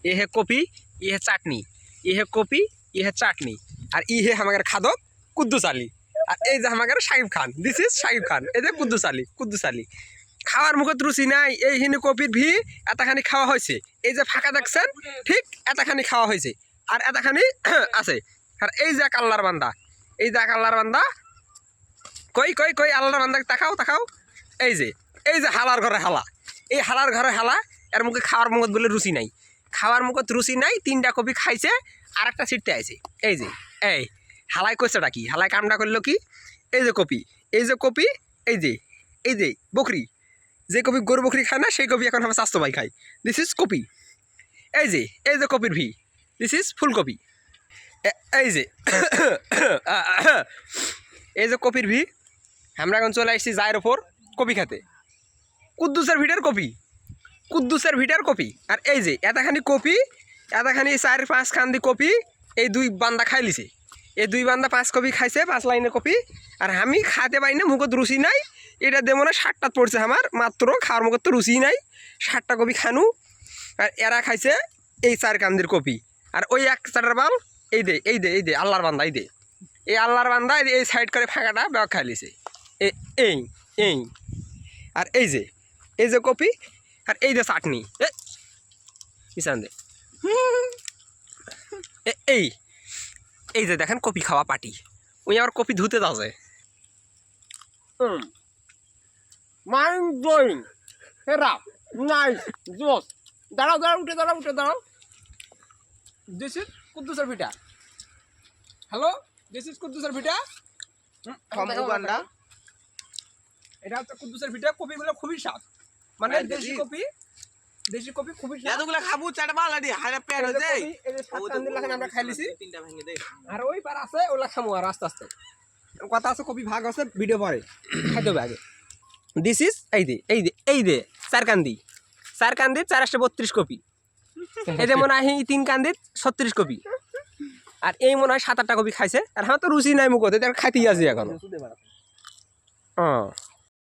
ये है कॉपी, ये है चाटनी, ये है कॉपी, ये है चाटनी, और ये है हमारे खादक कुद्दुस आली, और ये हमारे शाहिब खान, दिस इज शाहिब खान, ये कुद्दुस आली, कुद्दुस आली। খাওয়ার মুখত রুচি নাই, এইখানি কপির ভি এতখানি খাওয়া হয়েছে, এই যে ফাঁকা দেখছেন ঠিক এতখানি খাওয়া হয়েছে, আর এতখানি আছে। আর এই যে আল্লাহর বান্দা, এই যে আল্লাহর বান্দা, কই কই কই আল্লাহর বান্দা তাকাও তাকাও, এই যে হালার ঘরে হালা, এই হালার ঘরে হালা, এর মুখে খাওয়ার মুখত বলে রুচি নাই, খাওয়ার মুখত রুচি নাই, 3টা কপি খাইছে আর একটা ছিটতে আইছে। এই যে এই হালাই কইছেটা কি, হালাই কামটা করলো কি, এই যে কপি, এই যে কপি, এই যে বকরি, যে কপি গরু বকরি খায় না সেই কপি এখন আমার স্বাস্থ্য ভাই খায়, দিস ইজ কপি। এই যে কপির ভি, দিস ইজ ফুলকপি। এই যে কপির ভি, আমরা এখন চলে আসছি জায়ের ওপর কপি খাতে, কুদ্দুসের ভিটার কপি, কুদ্দুসের ভিটার কপি। আর এই যে এতখানি কপি, এতখানি 4-5 খান্দি কপি এই 2 বান্দা খাই লিছে, এই 2 বান্দা 5 কপি খাইছে, 5 লাইনের কপি, আর আমি খাতে পাই না, মুখত রুচি নাই। এটা দিয়ে মনে হয় 60টা পড়ছে আমার মাত্র, খাওয়ার মুখত তো রুচি নাই, 60টা কপি খানু, আর এরা খাইছে এই 4 কান্দির কপি। আর ওই এক চাটার বাল এই দে আল্লাহর বান্দা, এই আল্লাহর বান্দা এই সাইড করে ফাঁকাটা ব্যাগ খাই লিছে, এই আর এই যে কপি, আর এই যে চাটনি, কিসান দে এই যে দেখেন কপি খাওয়া পাটি, ওই আবার কপি ধুতে যাচ্ছে। মাইন্ড ব্লোয়িং, হেরা নাইস জোস। দাঁড়াও উঠে দাঁড়াও। দিস ইজ কুদ্দুসের ভিটা। হ্যালো, দিস ইজ কুদ্দুসের ভিটা। এটা হচ্ছে কুদ্দুসের ভিটা। কপিগুলো খুবই স্বাদ, মানে দেশি কপি খুবই স্বাদ। এতগুলা খাবো চাটা বালা দি হাইরা পেট হয়ে যায়। এই যে 7 কান্দির লাখান আমরা খাইলিছি, 3টা ভেঙে দে। আর ওই পার আছে ওলা খামু আর আস্তে আস্তে কথা আছে, কপি ভাগ আছে, ভিডিও পরে খাইতে হবে আগে। দিস ইজ এই দে 4 কান্দি 432 কপি, এই যে মনে হয় 3 কান্দিত 36 কপি, আর এই মনে হয় 7-8টা কপি খাইছে। আর আমার তো রুচি নাই মুখতে, খাইতেই আছে এখন।